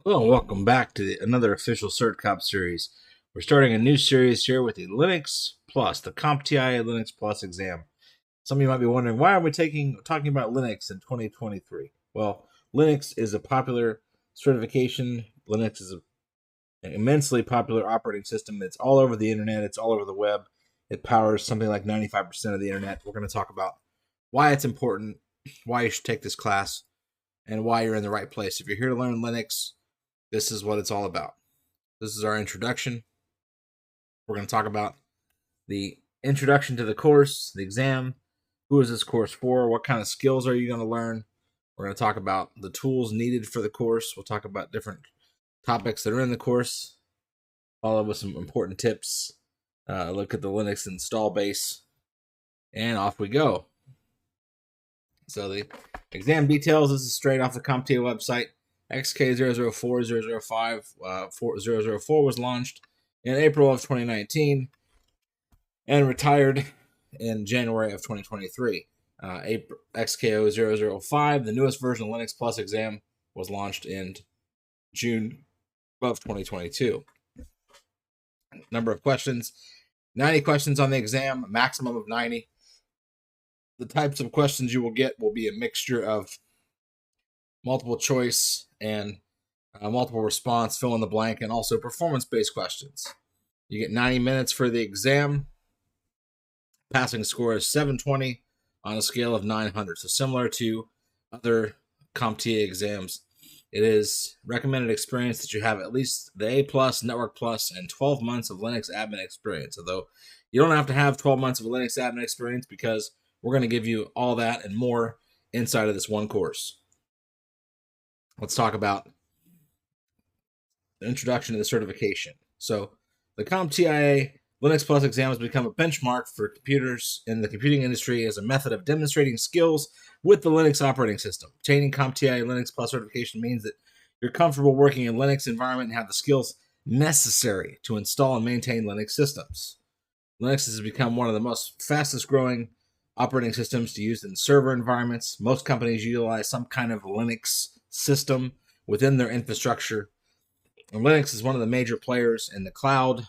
Hello, and welcome back to another official CertComp series. We're starting a new series here with the Linux Plus, the CompTIA Linux Plus exam. Some of you might be wondering, why are we talking about Linux in 2023? Well, Linux is a popular certification. Linux is an immensely popular operating system. It's all over the internet. It's all over the web. It powers something like 95% of the internet. We're going to talk about why it's important, why you should take this class, and why you're in the right place. If you're here to learn Linux, this is what it's all about. This is our introduction. We're going to talk about the introduction to the course, the exam. Who is this course for? What kind of skills are you going to learn? We're going to talk about the tools needed for the course. We'll talk about different topics that are in the course, follow with some important tips, look at the Linux install base, and off we go. So the exam details, this is straight off the CompTIA website. XK0-004 004 was launched in April of 2019 and retired in January of 2023. XK0-005, the newest version of Linux Plus exam, was launched in June of 2022. Number of questions, 90 questions on the exam, a maximum of 90. The types of questions you will get will be a mixture of multiple choice and multiple response, fill in the blank, and also performance-based questions. You get 90 minutes for the exam. Passing score is 720 on a scale of 900. So similar to other CompTIA exams, it is recommended experience that you have at least the A+, Network Plus, and 12 months of Linux admin experience. Although you don't have to have 12 months of Linux admin experience, because we're going to give you all that and more inside of this one course. Let's talk about the introduction to the certification. So the CompTIA Linux Plus exam has become a benchmark for computers in the computing industry as a method of demonstrating skills with the Linux operating system. Obtaining CompTIA Linux Plus certification means that you're comfortable working in a Linux environment and have the skills necessary to install and maintain Linux systems. Linux has become one of the most fastest growing operating systems to use in server environments. Most companies utilize some kind of Linux system within their infrastructure. And Linux is one of the major players in the cloud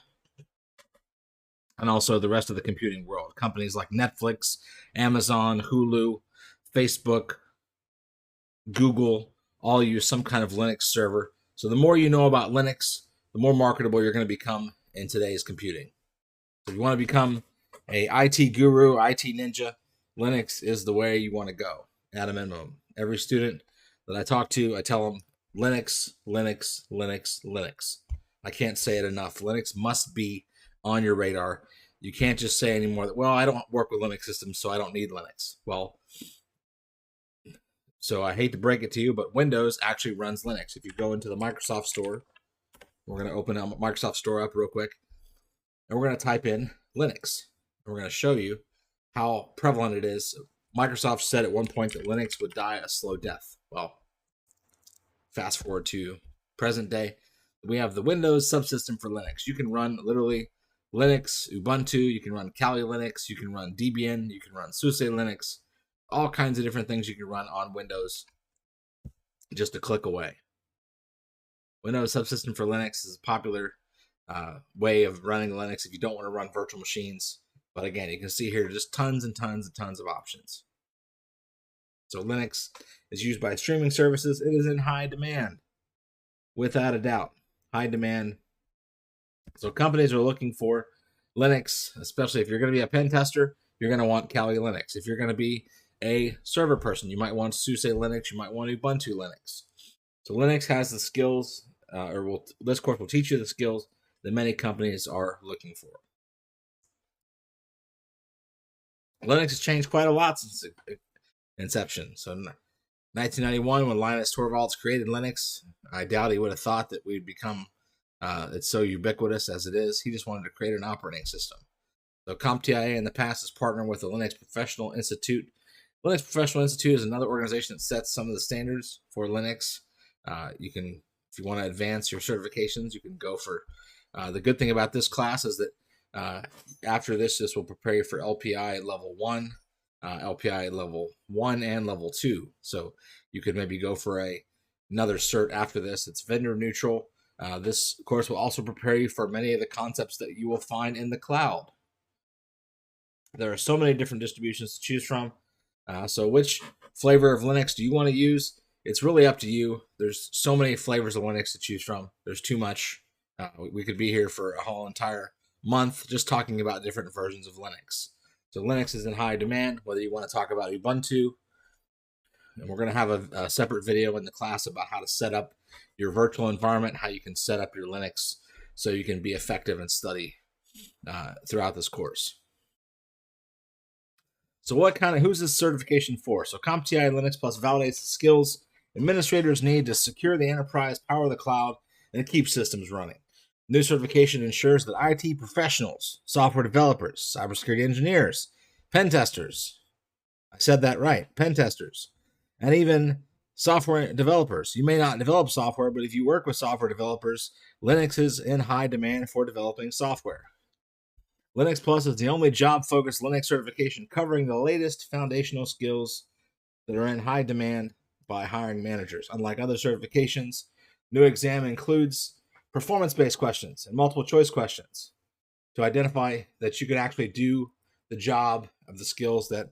and also the rest of the computing world. Companies like Netflix, Amazon, Hulu, Facebook, Google all use some kind of Linux server. So the more you know about Linux, the more marketable you're going to become in today's computing. So if you want to become a IT guru, IT ninja, Linux is the way you want to go at a minimum. Every student that I talk to, I tell them Linux, Linux, Linux, Linux. I can't say it enough. Linux must be on your radar. You can't just say anymore that, well, I don't work with Linux systems, so I don't need Linux. Well, so I hate to break it to you, but Windows actually runs Linux. If you go into the Microsoft Store, we're going to open Microsoft Store up real quick, and we're going to type in Linux. And we're going to show you how prevalent it is. Microsoft said at one point that Linux would die a slow death. Well, fast forward to present day, we have the Windows subsystem for Linux. You can run literally Linux, Ubuntu, you can run Kali Linux, you can run Debian, you can run SUSE Linux, all kinds of different things you can run on Windows just a click away. Windows subsystem for Linux is a popular way of running Linux if you don't want to run virtual machines. But again, you can see here just tons and tons and tons of options. So Linux is used by streaming services. It is in high demand, without a doubt. High demand. So companies are looking for Linux, especially if you're going to be a pen tester, you're going to want Kali Linux. If you're going to be a server person, you might want SUSE Linux, you might want Ubuntu Linux. So Linux has the skills, this course will teach you the skills that many companies are looking for. Linux has changed quite a lot since inception. So in 1991, when Linus Torvalds created Linux, I doubt he would have thought that we'd become it's so ubiquitous as it is. He just wanted to create an operating system. So CompTIA in the past has partnered with the Linux Professional Institute. Linux Professional Institute is another organization that sets some of the standards for Linux. You can, if you want to advance your certifications, you can go for. The good thing about this class is that after this will prepare you for LPI level 1, LPI level 1 and level 2. So you could maybe go for a another cert after this. It's vendor neutral. This course will also prepare you for many of the concepts that you will find in the cloud. There are so many different distributions to choose from. So which flavor of Linux do you want to use? It's really up to you. There's so many flavors of Linux to choose from. There's too much. We could be here for a whole entire month just talking about different versions of Linux. So Linux is in high demand, whether you want to talk about Ubuntu. And we're going to have a separate video in the class about how to set up your virtual environment, how you can set up your Linux so you can be effective and study throughout this course. So who's this certification for? So CompTIA Linux Plus validates the skills administrators need to secure the enterprise, power the cloud, and keep systems running. New certification ensures that IT professionals, software developers, cybersecurity engineers, pen testers, I said that right, pen testers, and even software developers. You may not develop software, but if you work with software developers, Linux is in high demand for developing software. Linux Plus is the only job-focused Linux certification covering the latest foundational skills that are in high demand by hiring managers. Unlike other certifications, new exam includes performance-based questions and multiple choice questions to identify that you can actually do the job of the skills that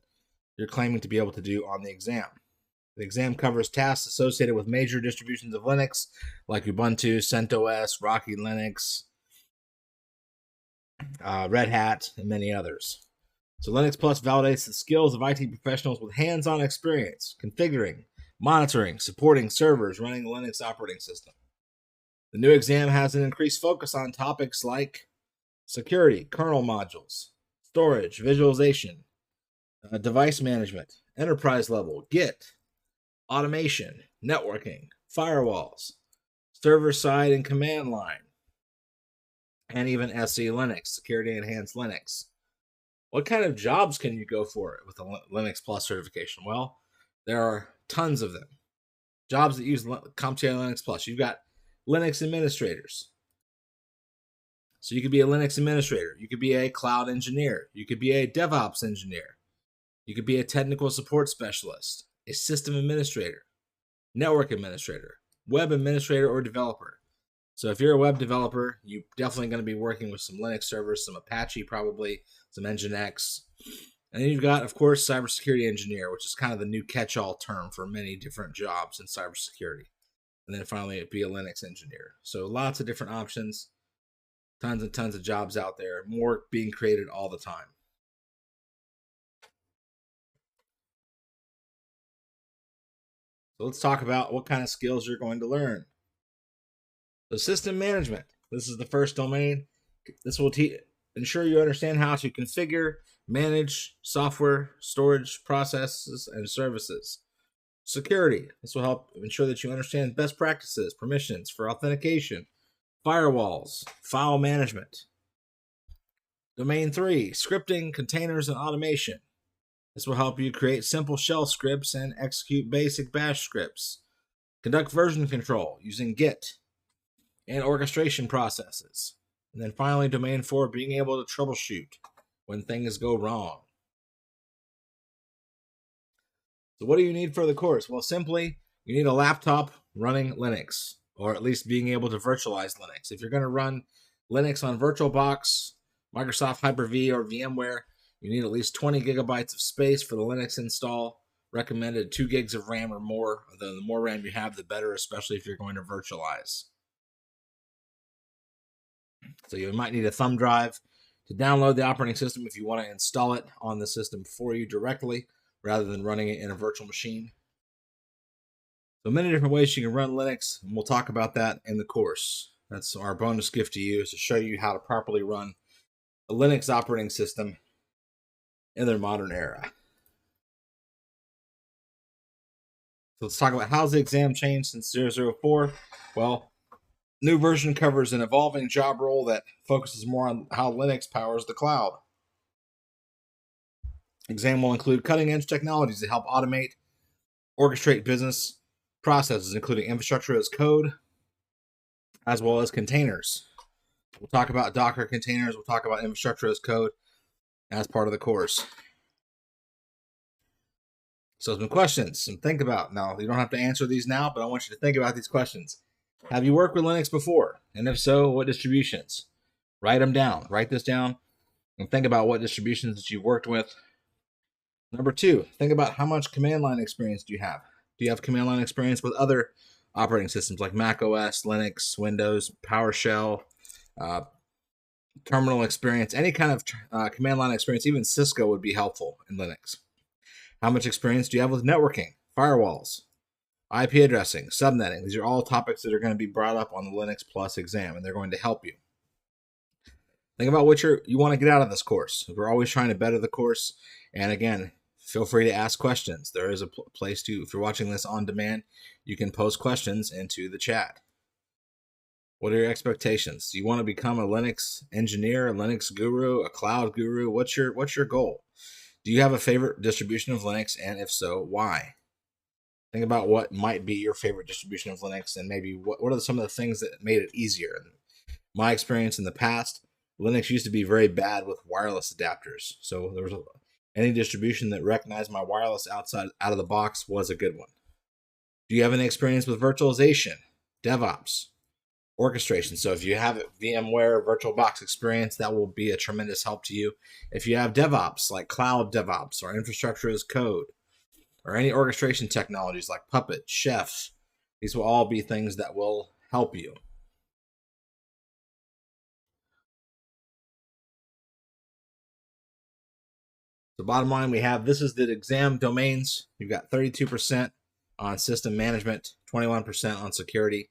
you're claiming to be able to do on the exam. The exam covers tasks associated with major distributions of Linux like Ubuntu, CentOS, Rocky Linux, Red Hat, and many others. So Linux Plus validates the skills of IT professionals with hands-on experience configuring, monitoring, supporting servers, running a Linux operating system. The new exam has an increased focus on topics like security, kernel modules, storage, visualization, device management, enterprise level, Git, automation, networking, firewalls, server-side and command line, and even SE Linux, Security Enhanced Linux. What kind of jobs can you go for with a Linux Plus certification? Well, there are tons of them. Jobs that use CompTIA Linux Plus. You've got Linux administrators. So you could be a Linux administrator. You could be a cloud engineer. You could be a DevOps engineer. You could be a technical support specialist, a system administrator, network administrator, web administrator, or developer. So if you're a web developer, you're definitely going to be working with some Linux servers, some Apache probably, some Nginx. And then you've got, of course, cybersecurity engineer, which is kind of the new catch-all term for many different jobs in cybersecurity. And then finally, it'd be a Linux engineer. So lots of different options, tons and tons of jobs out there, more being created all the time. So let's talk about what kind of skills you're going to learn. So system management. This is the first domain. This will ensure you understand how to configure, manage software, storage, processes, and services. Security. This will help ensure that you understand best practices, permissions for authentication, firewalls, file management. Domain 3, scripting, containers, and automation. This will help you create simple shell scripts and execute basic bash scripts. Conduct version control using Git and orchestration processes. And then finally, domain 4, being able to troubleshoot when things go wrong. So what do you need for the course? Well, simply, you need a laptop running Linux, or at least being able to virtualize Linux. If you're going to run Linux on VirtualBox, Microsoft Hyper-V, or VMware, you need at least 20 gigabytes of space for the Linux install. Recommended 2 gigs of RAM or more. The more RAM you have, the better, especially if you're going to virtualize. So you might need a thumb drive to download the operating system if you want to install it on the system for you directly, rather than running it in a virtual machine. So many different ways you can run Linux, and we'll talk about that in the course. That's our bonus gift to you, is to show you how to properly run a Linux operating system in their modern era. So let's talk about how's the exam changed since 004. Well, new version covers an evolving job role that focuses more on how Linux powers the cloud. Exam will include cutting-edge technologies that help automate, orchestrate business processes, including infrastructure as code, as well as containers. We'll talk about Docker containers. We'll talk about infrastructure as code as part of the course. So some questions, some think about. Now, you don't have to answer these now, but I want you to think about these questions. Have you worked with Linux before? And if so, what distributions? Write them down. Write this down and think about what distributions that you've worked with. Number 2, think about how much command line experience do you have? Do you have command line experience with other operating systems like Mac OS, Linux, Windows, PowerShell, terminal experience, any kind of command line experience? Even Cisco would be helpful in Linux. How much experience do you have with networking, firewalls, IP addressing, subnetting? These are all topics that are going to be brought up on the Linux Plus exam, and they're going to help you. Think about what you want to get out of this course. We're always trying to better the course. And again, feel free to ask questions. There is a place to, if you're watching this on demand, you can post questions into the chat. What are your expectations? Do you want to become a Linux engineer, a Linux guru, a cloud guru? What's your goal? Do you have a favorite distribution of Linux? And if so, why? Think about what might be your favorite distribution of Linux, and maybe what are some of the things that made it easier. In my experience in the past, Linux used to be very bad with wireless adapters. So there was any distribution that recognized my wireless out of the box was a good one. Do you have any experience with virtualization, DevOps, orchestration? So if you have VMware VirtualBox experience, that will be a tremendous help to you. If you have DevOps, like cloud DevOps or infrastructure as code, or any orchestration technologies like Puppet, Chef, these will all be things that will help you. The bottom line we have, this is the exam domains. You've got 32% on system management, 21% on security,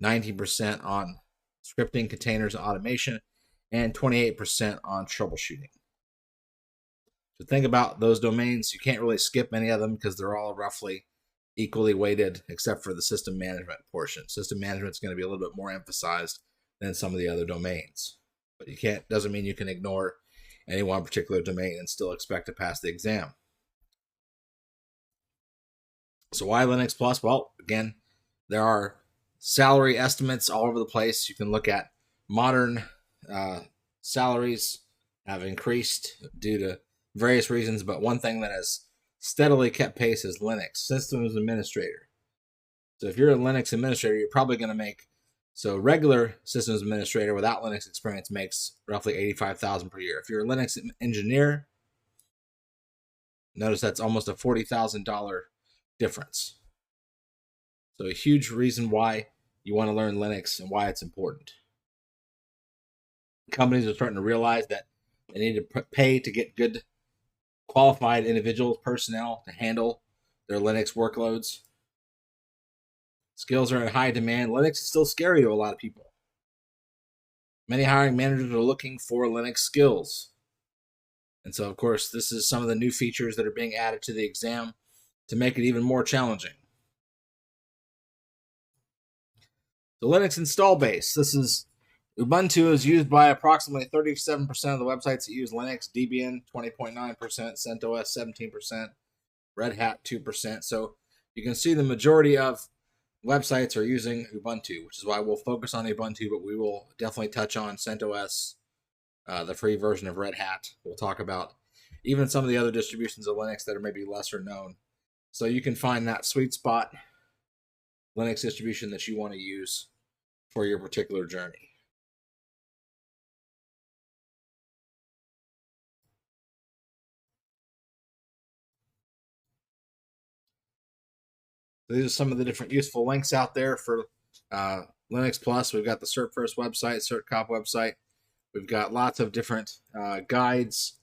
19% on scripting, containers, and automation, and 28% on troubleshooting. So think about those domains. You can't really skip any of them because they're all roughly equally weighted, except for the system management portion. System management is going to be a little bit more emphasized than some of the other domains. But you can't, doesn't mean you can ignore any one particular domain and still expect to pass the exam. So why Linux Plus? Well, again, there are salary estimates all over the place. You can look at modern salaries have increased due to various reasons, but one thing that has steadily kept pace is Linux systems administrator. So if you're a Linux administrator, you're probably going to make, so regular systems administrator without Linux experience makes roughly $85,000 per year. If you're a Linux engineer, notice that's almost a $40,000 difference. So a huge reason why you want to learn Linux and why it's important. Companies are starting to realize that they need to pay to get good qualified individuals, personnel to handle their Linux workloads. Skills are in high demand. Linux is still scary to a lot of people. Many hiring managers are looking for Linux skills. And so, of course, this is some of the new features that are being added to the exam to make it even more challenging. The Linux install base. This is Ubuntu is used by approximately 37% of the websites that use Linux, Debian 20.9%, CentOS 17%, Red Hat 2%. So you can see the majority of websites are using Ubuntu, which is why we'll focus on Ubuntu, but we will definitely touch on CentOS, the free version of Red Hat. We'll talk about even some of the other distributions of Linux that are maybe lesser known. So you can find that sweet spot Linux distribution that you want to use for your particular journey. So these are some of the different useful links out there for Linux Plus. We've got the CertFirst website, CertCop website. We've got lots of different guides.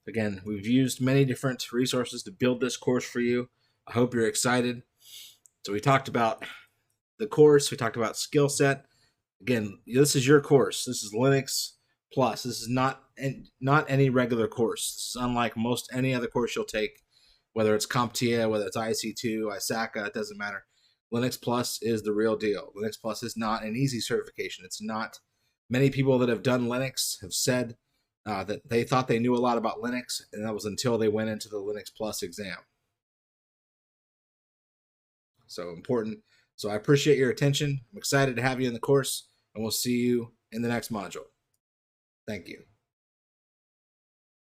Again, we've used many different resources to build this course for you. I hope you're excited. So we talked about the course. We talked about skill set. Again, this is your course. This is Linux Plus. This is not any regular course. This is unlike most any other course you'll take, whether it's CompTIA, whether it's IC2, ISACA, it doesn't matter. Linux Plus is the real deal. Linux Plus is not an easy certification. It's not. Many people that have done Linux have said that they thought they knew a lot about Linux, and that was until they went into the Linux Plus exam. So important. So I appreciate your attention. I'm excited to have you in the course, and we'll see you in the next module. Thank you.